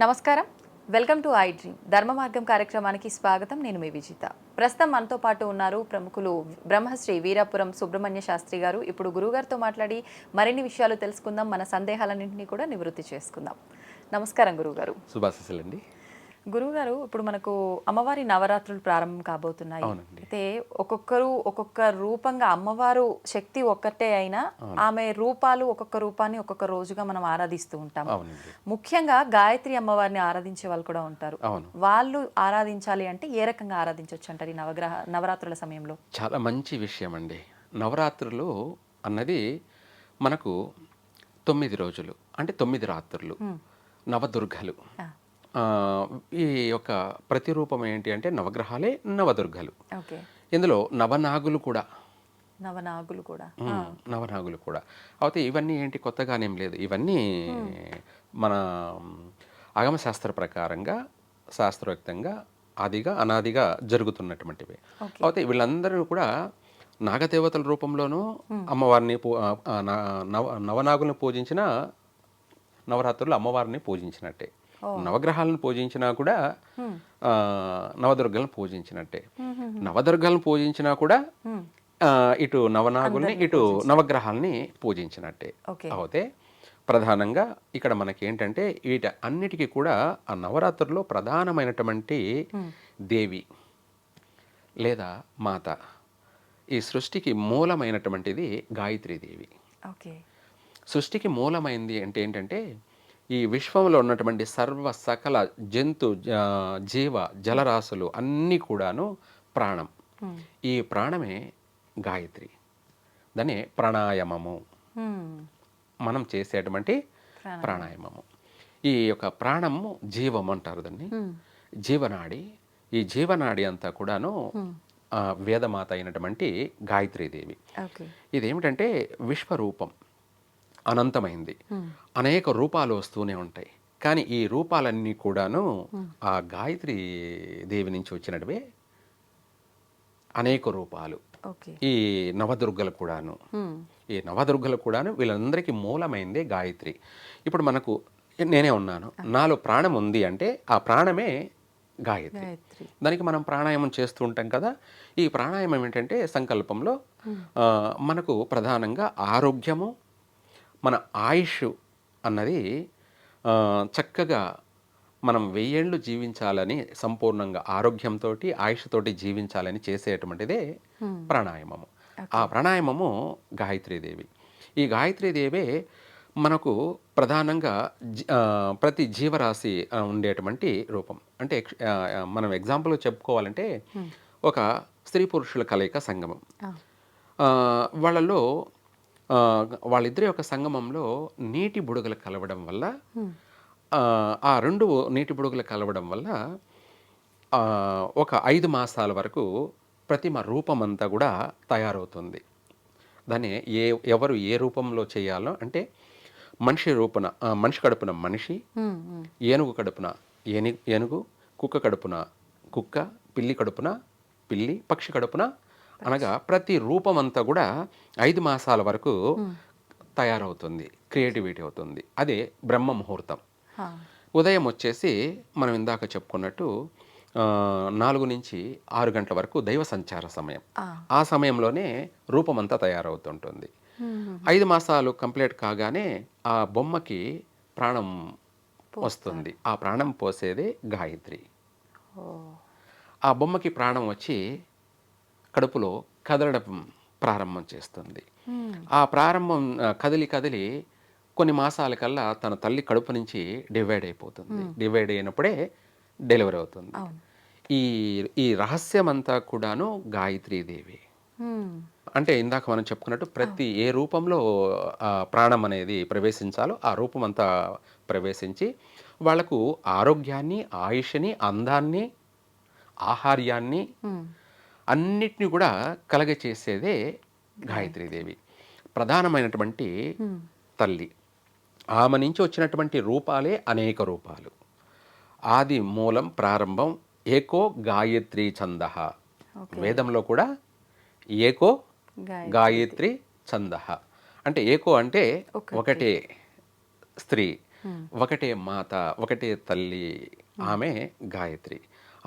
నమస్కారం. Welcome to I dream ధర్మ మార్గం కార్యక్రమానికి స్వాగతం. నేను మీ విజిత. ప్రస్తుతం మనతో పాటు ఉన్నారు ప్రముఖులు బ్రహ్మశ్రీ వీరాపురం సుబ్రహ్మణ్య శాస్త్రి గారు. ఇప్పుడు గురుగారితో మాట్లాడి మరిన్ని విషయాలు తెలుసుకుందాం, మన సందేహాలన్నింటినీ కూడా నివృత్తి చేసుకుందాం. నమస్కారం గురుగారు. శుభాశీస్సులండి. గురుగారు, ఇప్పుడు మనకు అమ్మవారి నవరాత్రులు ప్రారంభం కాబోతున్నాయి. అవునండి. అయితే ఒక్కొక్కరు ఒక్కొక్క రూపంగా, అమ్మవారు శక్తి ఒక్కటే అయినా ఆమె రూపాలు ఒక్కొక్క రూపాన్ని ఒక్కొక్క రోజుగా మనం ఆరాధిస్తూ ఉంటాం. అవునండి. ముఖ్యంగా గాయత్రి అమ్మవారిని ఆరాధించే వాళ్ళు కూడా ఉంటారు. అవును. వాళ్ళు ఆరాధించాలి అంటే ఏ రకంగా ఆరాధించవచ్చు అంటారు ఈ నవరాత్రుల సమయంలో? చాలా మంచి విషయం అండి. నవరాత్రులు అన్నది మనకు 9 రోజులు, అంటే 9 రాత్రులు, నవదుర్గలు. ఆ, ఈ యొక్క ప్రతిరూపం ఏంటి అంటే నవగ్రహాలే నవదుర్గలు. ఓకే. ఇందులో నవనాగులు కూడా. నవనాగులు కూడా. నవనాగులు కూడా. అయితే ఇవన్నీ ఏంటి, కొత్తగానేం లేదు. ఇవన్నీ మన ఆగమశాస్త్ర ప్రకారంగా, శాస్త్రయుక్తంగా ఆదిగా అనాదిగా జరుగుతున్నటువంటివి. అయితే వీళ్ళందరూ కూడా నాగదేవతల రూపంలోనూ అమ్మవారిని నవనాగులను పూజించిన నవరాత్రులు అమ్మవారిని పూజించినట్టే. నవగ్రహాలను పూజించినా కూడా నవదుర్గలను పూజించినట్టే. నవదుర్గలను పూజించినా కూడా ఇటు నవనాగుల్ని ఇటు నవగ్రహాలని పూజించినట్టే. అయితే ప్రధానంగా ఇక్కడ మనకి ఏంటంటే వీటి అన్నిటికీ కూడా ఆ నవరాత్రుల్లో ప్రధానమైనటువంటి దేవి లేదా మాత, ఈ సృష్టికి మూలమైనటువంటిది గాయత్రీదేవి. సృష్టికి మూలమైంది అంటే ఏంటంటే ఈ విశ్వంలో ఉన్నటువంటి సర్వ సకల జంతు జీవ జలరాశులు అన్నీ కూడాను ప్రాణం. ఈ ప్రాణమే గాయత్రి. దాన్ని ప్రాణాయామము, మనం చేసేటువంటి ప్రాణాయామము. ఈ యొక్క ప్రాణము జీవం అంటారు దాన్ని, జీవనాడి. ఈ జీవనాడి అంతా కూడాను వేదమాత అయినటువంటి గాయత్రీదేవి. ఇదేమిటంటి విశ్వరూపం, అనంతమైంది. అనేక రూపాలు వస్తూనే ఉంటాయి. కానీ ఈ రూపాలన్నీ కూడాను ఆ గాయత్రి దేవి నుంచి వచ్చినటువే అనేక రూపాలు. ఈ నవదుర్గలు కూడాను, ఈ నవదుర్గలు కూడాను వీళ్ళందరికీ మూలమైందే గాయత్రి. ఇప్పుడు మనకు నేనే ఉన్నాను, నాలో ప్రాణం ఉంది అంటే ఆ ప్రాణమే గాయత్రి. దానికి మనం ప్రాణాయామం చేస్తూ ఉంటాం కదా. ఈ ప్రాణాయామం ఏంటంటే సంకల్పంలో మనకు ప్రధానంగా ఆరోగ్యము, మన ఆయుష్ అన్నది చక్కగా మనం 1000 ఏళ్ళు జీవించాలని, సంపూర్ణంగా ఆరోగ్యంతో ఆయుష్తోటి జీవించాలని చేసేటువంటిదే ప్రాణాయామము. ఆ ప్రాణాయామము గాయత్రీదేవి. ఈ గాయత్రీదేవే మనకు ప్రధానంగా ప్రతి జీవరాశి ఉండేటువంటి రూపం. అంటే మనం ఎగ్జాంపుల్ చెప్పుకోవాలంటే ఒక స్త్రీ పురుషుల కలయిక సంగమం. వాళ్ళలో వాళ్ళిద్దరి యొక్క సంగమంలో నీటి బుడగలు కలవడం వల్ల, ఆ 2 నీటి బుడగలు కలవడం వల్ల ఒక 5 మాసాల వరకు ప్రతిమ రూపం అంతా కూడా తయారవుతుంది. దాన్ని ఎవరు ఏ రూపంలో చేయాలో అంటే మనిషి రూపున మనిషి కడుపున మనిషి, ఏనుగు కడుపున ఏనుగు, కుక్క కడుపున కుక్క, పిల్లి కడుపున పిల్లి, పక్షి కడుపున, అనగా ప్రతి రూపం అంతా కూడా 5 మాసాల వరకు తయారవుతుంది, క్రియేటివిటీ అవుతుంది. అదే బ్రహ్మ ముహూర్తం. ఉదయం వచ్చేసి మనం ఇందాక చెప్పుకున్నట్టు 4 నుంచి 6 గంటల వరకు దైవ సంచార సమయం. ఆ సమయంలోనే రూపం అంతా తయారవుతుంటుంది. 5 మాసాలు కంప్లీట్ కాగానే ఆ బొమ్మకి ప్రాణం వస్తుంది. ఆ ప్రాణం పోసేదే గాయత్రి. ఆ బొమ్మకి ప్రాణం వచ్చి కడుపులో కదలడం ప్రారంభం చేస్తుంది. ఆ ప్రారంభం కదిలి కొన్ని మాసాల కల్లా తన తల్లి కడుపు నుంచి డివైడ్ అయిపోతుంది. డివైడ్ అయినప్పుడే డెలివరీ అవుతుంది. ఈ రహస్యం అంతా కూడాను గాయత్రీదేవి. అంటే ఇందాక మనం చెప్పుకున్నట్టు ప్రతి ఏ రూపంలో ప్రాణం అనేది ప్రవేశించాలో ఆ రూపం అంతా ప్రవేశించి వాళ్లకు ఆరోగ్యాన్ని, ఆయుష్ని, అందాన్ని, ఆహార్యాన్ని అన్నిటినీ కూడా కలగచేసేదే గాయత్రీదేవి. ప్రధానమైనటువంటి తల్లి. ఆమె నుంచి వచ్చినటువంటి రూపాలే అనేక రూపాలు. ఆది మూలం ప్రారంభం ఏకో గాయత్రీ ఛందః. వేదంలో కూడా ఏకో గాయత్రి ఛందః అంటే ఏకో అంటే ఒకటే స్త్రీ, ఒకటే మాత, ఒకటే తల్లి, ఆమె గాయత్రి.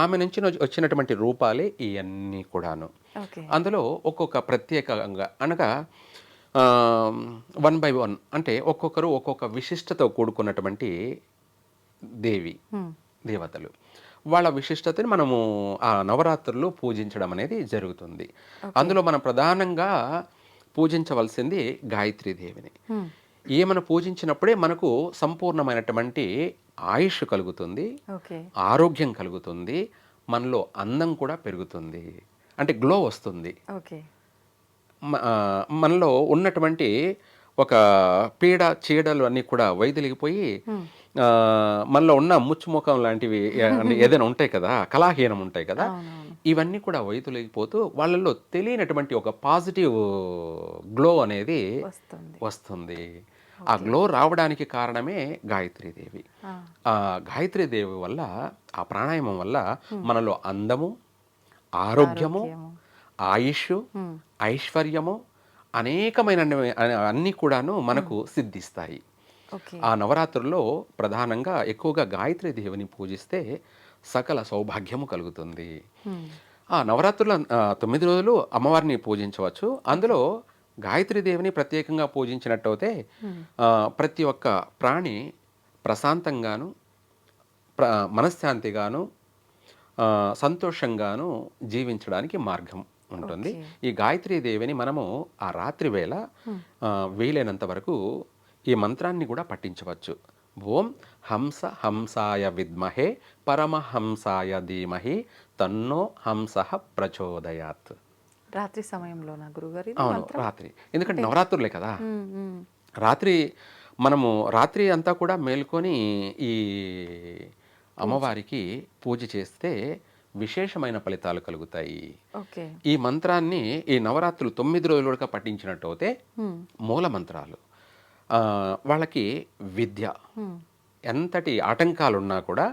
ఆమె నుంచి వచ్చినటువంటి రూపాలే ఇవన్నీ కూడాను. ఓకే. అందులో ఒక్కొక్క ప్రత్యేకంగా అనగా 1 by 1 అంటే ఒక్కొక్కరు ఒక్కొక్క విశిష్టతో కూడుకున్నటువంటి దేవి, దేవతలు. వాళ్ళ విశిష్టతని మనము ఆ నవరాత్రుల్లో పూజించడం అనేది జరుగుతుంది. అందులో మనం ప్రధానంగా పూజించవలసింది గాయత్రీ దేవిని. ఈమెను పూజించినప్పుడే మనకు సంపూర్ణమైనటువంటి ఆయుష్ కలుగుతుంది, ఓకే. ఆరోగ్యం కలుగుతుంది, మనలో అందం కూడా పెరుగుతుంది, అంటే గ్లో వస్తుంది. ఓకే. మనలో ఉన్నటువంటి ఒక పీడ చీడలు అన్నీ కూడా వైదొలిగిపోయి మనలో ఉన్న ముచ్చుముఖం లాంటివి ఏదైనా ఉంటాయి కదా, కళాహీనం ఉంటాయి కదా, ఇవన్నీ కూడా వైదొలిగిపోతూ వాళ్ళల్లో తెలియనటువంటి ఒక పాజిటివ్ గ్లో అనేది వస్తుంది. ఆ గ్లో రావడానికి కారణమే గాయత్రీదేవి. ఆ గాయత్రీదేవి వల్ల, ఆ ప్రాణాయామం వల్ల మనలో అందము, ఆరోగ్యము, ఆయుష్, ఐశ్వర్యము, అనేకమైన అన్నీ కూడాను మనకు సిద్ధిస్తాయి. ఆ నవరాత్రుల్లో ప్రధానంగా ఎక్కువగా గాయత్రీ దేవిని పూజిస్తే సకల సౌభాగ్యము కలుగుతుంది. ఆ నవరాత్రుల 9 రోజులు అమ్మవారిని పూజించవచ్చు. అందులో గాయత్రీ దేవిని ప్రత్యేకంగా పూజించినట్టయితే ప్రతి ఒక్క ప్రాణి ప్రశాంతంగాను, మనశ్శాంతిగాను, సంతోషంగాను జీవించడానికి మార్గం ఉంటుంది. ఈ గాయత్రీ దేవిని మనము ఆ రాత్రి వేళ వీలైనంత వరకు ఈ మంత్రాన్ని కూడా పఠించవచ్చు. ఓం హంస హంసాయ విద్మహే పరమహంసాయ ధీమహి తన్నో హంస ప్రచోదయాత్. రాత్రి సమయంలోనా గురుగారు? అవును, రాత్రి. ఎందుకంటే నవరాత్రులే కదా, రాత్రి మనము రాత్రి అంతా కూడా మేల్కొని ఈ అమ్మవారికి పూజ చేస్తే విశేషమైన ఫలితాలు కలుగుతాయి. ఈ మంత్రాన్ని ఈ నవరాత్రులు 9 రోజులుగా పఠించినట్టు అయితే మూల మంత్రాలు వాళ్ళకి విద్య ఎంతటి ఆటంకాలున్నా కూడా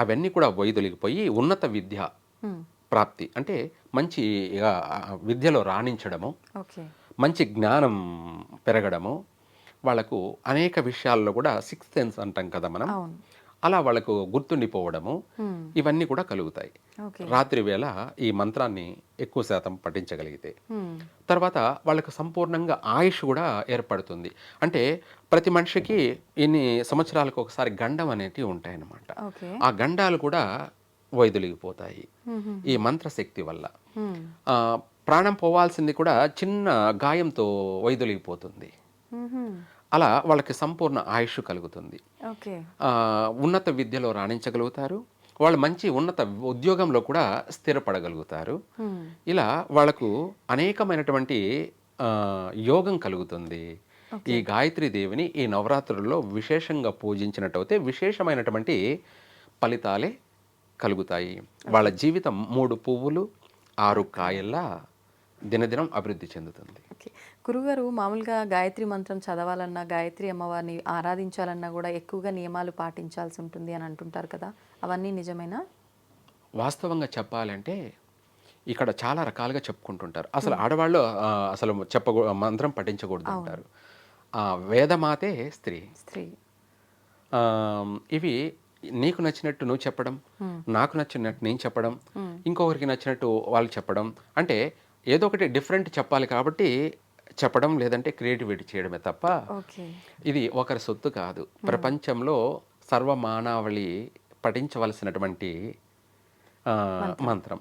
అవన్నీ కూడా వైదొలిగిపోయి ఉన్నత విద్య ప్రాప్తి, అంటే మంచి విద్యలో రాణించడము, మంచి జ్ఞానం పెరగడము, వాళ్ళకు అనేక విషయాల్లో కూడా 6th సెన్స్ అంటాం కదా మనం, అలా వాళ్ళకు గుర్తుండిపోవడము, ఇవన్నీ కూడా కలుగుతాయి రాత్రి వేళ ఈ మంత్రాన్ని ఎక్కువ శాతం పఠించగలిగితే. తర్వాత వాళ్ళకు సంపూర్ణంగా ఆయుష్ కూడా ఏర్పడుతుంది. అంటే ప్రతి మనిషికి ఇన్ని సంవత్సరాలకు ఒకసారి గండం అనేటివి ఉంటాయన్నమాట. ఆ గండాలు కూడా వైదొలిగిపోతాయి ఈ మంత్రశక్తి వల్ల. ప్రాణం పోవాల్సింది కూడా చిన్న గాయంతో వైదొలిగిపోతుంది. అలా వాళ్ళకి సంపూర్ణ ఆయుష్ కలుగుతుంది. ఉన్నత విద్యలో రాణించగలుగుతారు, వాళ్ళు మంచి ఉన్నత ఉద్యోగంలో కూడా స్థిరపడగలుగుతారు. ఇలా వాళ్ళకు అనేకమైనటువంటి యోగం కలుగుతుంది. ఈ గాయత్రీ దేవిని ఈ నవరాత్రుల్లో విశేషంగా పూజించినట్టయితే విశేషమైనటువంటి ఫలితాలే కలుగుతాయి. వాళ్ళ జీవితం 3 పువ్వులు 6 కాయల్లా దినదినం అభివృద్ధి చెందుతుంది. గురుగారు, మామూలుగా గాయత్రి మంత్రం చదవాలన్నా, గాయత్రి అమ్మవారిని ఆరాధించాలన్నా కూడా ఎక్కువగా నియమాలు పాటించాల్సి ఉంటుంది అని అంటుంటారు కదా, అవన్నీ నిజమేనా? వాస్తవంగా చెప్పాలంటే ఇక్కడ చాలా రకాలుగా చెప్పుకుంటుంటారు. అసలు ఆడవాళ్ళు అసలు మంత్రం పఠించకూడదు అంటారు. వేదమాతే స్త్రీ. ఇవి నీకు నచ్చినట్టు నువ్వు చెప్పడం, నాకు నచ్చినట్టు నేను చెప్పడం, ఇంకొకరికి నచ్చినట్టు వాళ్ళు చెప్పడం, అంటే ఏదో ఒకటి డిఫరెంట్ చెప్పాలి కాబట్టి చెప్పడం, లేదంటే క్రియేటివిటీ చేయడమే తప్ప ఇది ఒకరి సొత్తు కాదు. ప్రపంచంలో సర్వమానవాళి పఠించవలసినటువంటి మంత్రం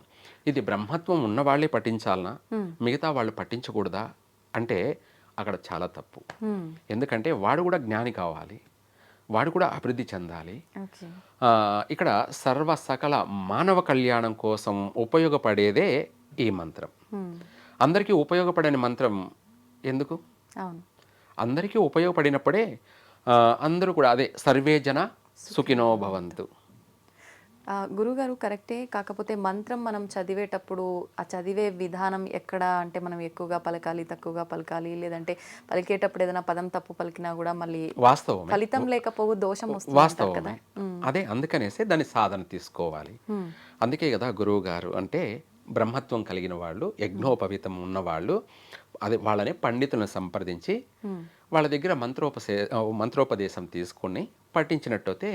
ఇది. బ్రహ్మత్వం ఉన్న వాళ్ళే పఠించాలనా, మిగతా వాళ్ళు పఠించకూడదా అంటే అక్కడ చాలా తప్పు. ఎందుకంటే వాడు కూడా జ్ఞాని కావాలి, వాడు కూడా అభివృద్ధి చెందాలి. ఇక్కడ సర్వ సకల మానవ కళ్యాణం కోసం ఉపయోగపడేదే ఈ మంత్రం. అందరికీ ఉపయోగపడని మంత్రం ఎందుకు? అందరికీ ఉపయోగపడినప్పుడే అందరూ కూడా అదే సర్వే జన సుఖినో భవంతు. గురుగారు, కరెక్టే. కాకపోతే మంత్రం మనం చదివేటప్పుడు ఆ చదివే విధానం ఎక్కడ అంటే మనం ఎక్కువగా పలకాలి, తక్కువగా పలకాలి, లేదంటే పలికేటప్పుడు ఏదైనా పదం తప్పు పలికినా కూడా మళ్ళీ వాస్తవం ఫలితం లేకపోవు దోషం వస్తుంది. వాస్తవమే. అదే అందుకనేసే దాని సాధన తీసుకోవాలి. అందుకే కదా గురువు గారు అంటే బ్రహ్మత్వం కలిగిన వాళ్ళు, యజ్ఞోపవీతం ఉన్నవాళ్ళు, అదే వాళ్ళనే పండితులను సంప్రదించి వాళ్ళ దగ్గర మంత్రోపదేశం తీసుకుని పఠించినట్టయితే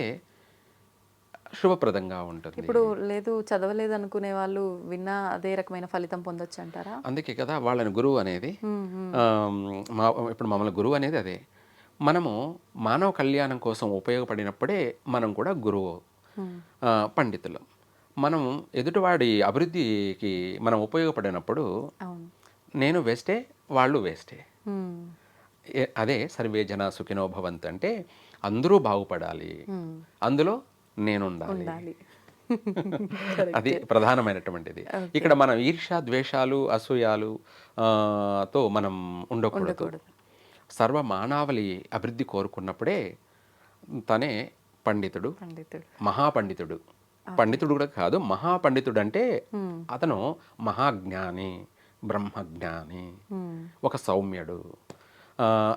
శుభప్రదంగా ఉంటుంది. ఇప్పుడు లేదు చదవలేదు అనుకునే వాళ్ళు విన్నా అదే రకమైన ఫలితం పొందొచ్చు అంటారా? అందుకే కదా వాళ్ళని గురువు అనేది. ఆమ్, ఇప్పుడు మమ్మల్ని గురువు అనేది అదే. మనము మానవ కళ్యాణం కోసం ఉపయోగపడినప్పుడే మనం కూడా గురువు, పండితులం. మనం ఎదుటివాడి అభివృద్ధికి మనం ఉపయోగపడినప్పుడు అవును. నేను వేస్టే, వాళ్ళు వేస్టే. మ్మ్. అదే సర్వే జన సుఖినో భవంతు అంటే అందరూ బాగుపడాలి, అందులో నేను ఉండాలి. ఉండాలి. అది ప్రధానమైనటువంటిది. ఇక్కడ మనం ఈర్ష్య, ద్వేషాలు, అసూయాలు తో మనం ఉండకూడదు. సర్వ మానవాళి అభివృద్ధి కోరుకున్నప్పుడే తనే పండితుడు, పండితుడు. మహాపండితుడు. పండితుడు కూడా కాదు, మహాపండితుడు అంటే అతను మహాజ్ఞాని, బ్రహ్మజ్ఞాని, ఒక సౌమ్యుడు.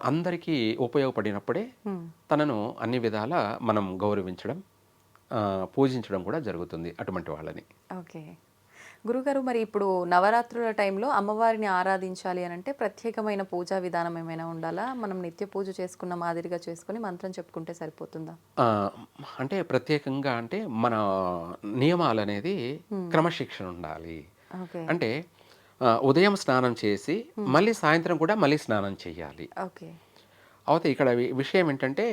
అందరికీ ఉపయోగపడినప్పుడే తనను అన్ని విధాల మనం గౌరవించడం, పూజించడం కూడా జరుగుతుంది అటువంటి వాళ్ళని. ఓకే గురుగారు, మరి ఇప్పుడు నవరాత్రుల టైంలో అమ్మవారిని ఆరాధించాలి అని అంటే ప్రత్యేకమైన పూజా విధానం ఏమైనా ఉండాలా? మనం నిత్య పూజ చేసుకున్న మాదిరిగా చేసుకుని మంత్రం చెప్పుకుంటే సరిపోతుందా? అంటే ప్రత్యేకంగా అంటే మన నియమాలు అనేది క్రమశిక్షణ ఉండాలి. ఓకే. అంటే ఉదయం స్నానం చేసి మళ్ళీ సాయంత్రం కూడా మళ్ళీ స్నానం చేయాలి. ఓకే. అయితే ఇక్కడ విషయం ఏంటంటే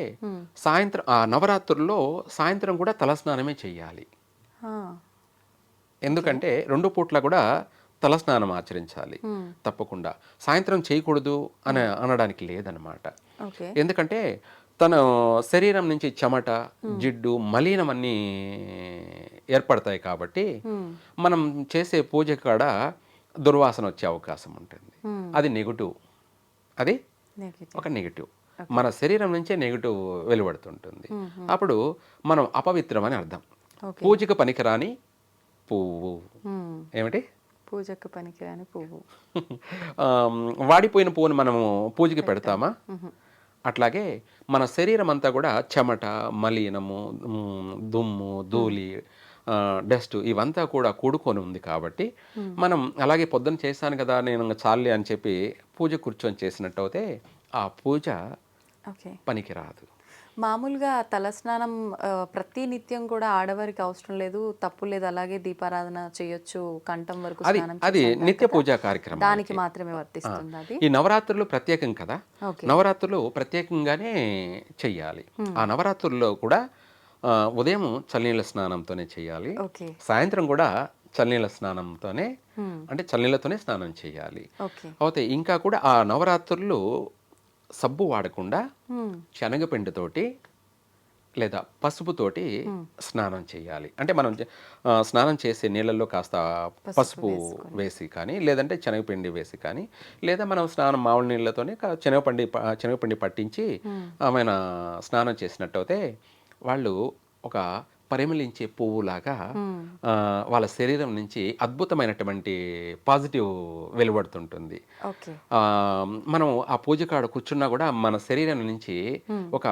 సాయంత్రం నవరాత్రుల్లో సాయంత్రం కూడా తలస్నానమే చెయ్యాలి. ఎందుకంటే 2 పూట్ల కూడా తలస్నానం ఆచరించాలి తప్పకుండా. సాయంత్రం చేయకూడదు అని అనడానికి లేదనమాట. ఎందుకంటే తన శరీరం నుంచి చెమట, జిడ్డు, మలినం అన్నీ ఏర్పడతాయి కాబట్టి మనం చేసే పూజ కాడ దుర్వాసన వచ్చే అవకాశం ఉంటుంది. అది నెగిటివ్, అది ఒక నెగిటివ్. మన శరీరం నుంచే నెగిటివ్ వెలువడుతుంటుంది. అప్పుడు మనం అపవిత్రం అని అర్థం. పూజకు పనికిరాని పువ్వు. ఏమిటి? పూజకు పనికిరాని పువ్వు. వాడిపోయిన పువ్వును మనము పూజకి పెడతామా? అట్లాగే మన శరీరం అంతా కూడా చెమట, మలినము, దుమ్ము, ధూళి, డస్ట్ ఇవంతా కూడా కూడుకొని ఉంది కాబట్టి మనం అలాగే పొద్దున చేశాను కదా నేను చాలే అని చెప్పి పూజ కూర్చొని చేసినట్టు అయితే ఆ పూజ పనికిరాదు. మామూలుగా తలస్నానం ప్రతి నిత్యం కూడా ఆడవారికి అవసరం లేదు, తప్పు లేదు, అలాగే దీపారాధన చేయొచ్చు, కంఠం వరకు అది నిత్య పూజా కార్యక్రమం, దానికి మాత్రమే వర్తిస్తుంది. అది ఈ నవరాత్రులు ప్రత్యేకం కదా, నవరాత్రులు ప్రత్యేకంగానే చెయ్యాలి. ఆ నవరాత్రుల్లో కూడా ఉదయం చల్లనీళ్ళ స్నానంతోనే చేయాలి, సాయంత్రం కూడా చల్లనీళ్ళ స్నానంతోనే, అంటే చల్లనీళ్ళతోనే స్నానం చేయాలి. అయితే ఇంకా కూడా ఆ నవరాత్రులు సబ్బు వాడకుండా శనగపిండితోటి లేదా పసుపుతోటి స్నానం చేయాలి. అంటే మనం స్నానం చేసే నీళ్ళల్లో కాస్త పసుపు వేసి కానీ, లేదంటే శనగపిండి వేసి కానీ, లేదా మనం స్నానం మామూలు నీళ్ళతోనే శనగపిండి పట్టించి ఆమెన స్నానం చేసినట్టయితే వాళ్ళు ఒక పరిమళించే పువ్వులాగా వాళ్ళ శరీరం నుంచి అద్భుతమైనటువంటి పాజిటివ్ వెలువడుతుంటుంది. మనం ఆ పూజ కాడ కూర్చున్నా కూడా మన శరీరం నుంచి ఒక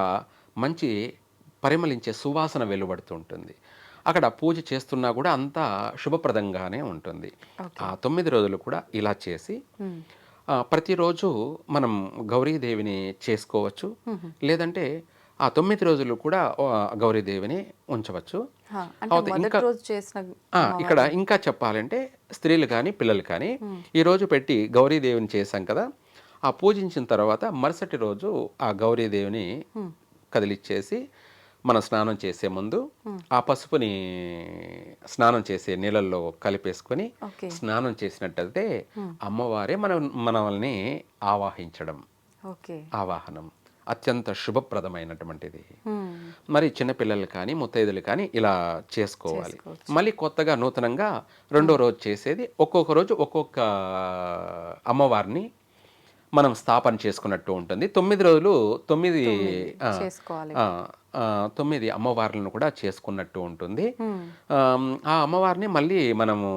మంచి పరిమళించే సువాసన వెలువడుతుంటుంది. అక్కడ పూజ చేస్తున్నా కూడా అంతా శుభప్రదంగానే ఉంటుంది. ఆ 9 రోజులు కూడా ఇలా చేసి ప్రతిరోజు మనం గౌరీదేవిని చేసుకోవచ్చు, లేదంటే ఆ 9 రోజులు కూడా గౌరీదేవిని ఉంచవచ్చు. ఇక్కడ ఇంకా చెప్పాలంటే స్త్రీలు కానీ పిల్లలు కానీ ఈరోజు పెట్టి గౌరీదేవిని చేశాం కదా, ఆ పూజించిన తర్వాత మరుసటి రోజు ఆ గౌరీదేవిని కదిలిచ్చేసి మనం స్నానం చేసే ముందు ఆ పసుపుని స్నానం చేసే నీళ్ళల్లో కలిపేసుకొని స్నానం చేసినట్టయితే అమ్మవారే మనల్ని ఆవాహించడం, ఆవాహనం అత్యంత శుభప్రదమైనటువంటిది. మరి చిన్నపిల్లలు కానీ ముత్తైదులు కానీ ఇలా చేసుకోవాలి. మళ్ళీ కొత్తగా నూతనంగా 2వ రోజు చేసేది ఒక్కొక్క రోజు ఒక్కొక్క అమ్మవారిని మనం స్థాపన చేసుకున్నట్టు ఉంటుంది. 9 రోజులు 9 అమ్మవార్లను కూడా చేసుకున్నట్టు ఉంటుంది. ఆ అమ్మవారిని మళ్ళీ మనము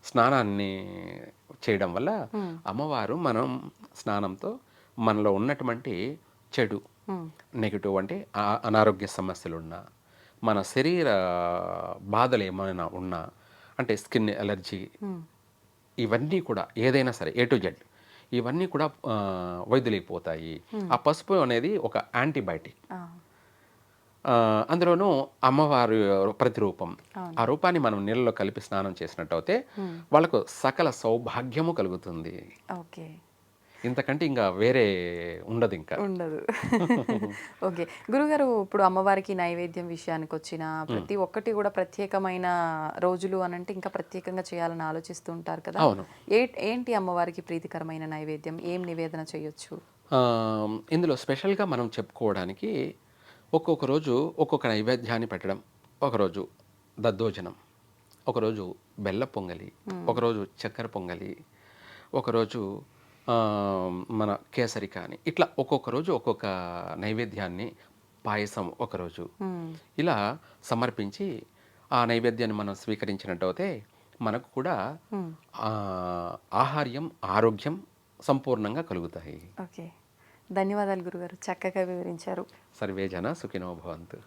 స్నానాన్ని చేయడం వల్ల అమ్మవారు మనం స్నానంతో మనలో ఉన్నటువంటి చెడు, నెగిటివ్ అంటే అనారోగ్య సమస్యలు ఉన్నా, మన శరీర బాధలు ఏమైనా ఉన్నా, అంటే స్కిన్ ఎలర్జీ, ఇవన్నీ కూడా ఏదైనా సరే A to Z ఇవన్నీ కూడా వైద్యులైపోతాయి. ఆ పసుపు అనేది ఒక యాంటీబయాటిక్. అందులోనూ అమ్మవారి ప్రతిరూపం. ఆ రూపాన్ని మనం నీళ్ళలో కలిపి స్నానం చేసినట్టు అయితే వాళ్ళకు సకల సౌభాగ్యము కలుగుతుంది. ఓకే, ఇంతకంటే ఇంకా వేరే ఉండదు ఇంకా. ఉండదు. ఓకే గురుగారు, ఇప్పుడు అమ్మవారికి నైవేద్యం విషయానికి వచ్చిన ప్రతి ఒక్కటి కూడా ప్రత్యేకమైన రోజులు అని అంటే ఇంకా ప్రత్యేకంగా చేయాలని ఆలోచిస్తూ ఉంటారు కదా. అవును. ఏంటి అమ్మవారికి ప్రీతికరమైన నైవేద్యం, ఏం నివేదన చేయొచ్చు? ఇందులో స్పెషల్గా మనం చెప్పుకోవడానికి ఒక్కొక్క రోజు ఒక్కొక్క నైవేద్యాన్ని పెట్టడం. ఒకరోజు దద్దోజనం, ఒకరోజు బెల్ల పొంగలి, ఒకరోజు చక్కెర పొంగలి, ఒకరోజు మన కేసరి కానీ, ఇట్లా ఒక్కొక్క రోజు ఒక్కొక్క నైవేద్యాన్ని, పాయసం ఒకరోజు ఇలా సమర్పించి ఆ నైవేద్యాన్ని మనం స్వీకరించినట్టు అయితే మనకు కూడా ఆహార్యం, ఆరోగ్యం సంపూర్ణంగా కలుగుతాయి. ఓకే, ధన్యవాదాలు గురుగారు, చక్కగా వివరించారు. సర్వే జన సుఖినో భవంతు.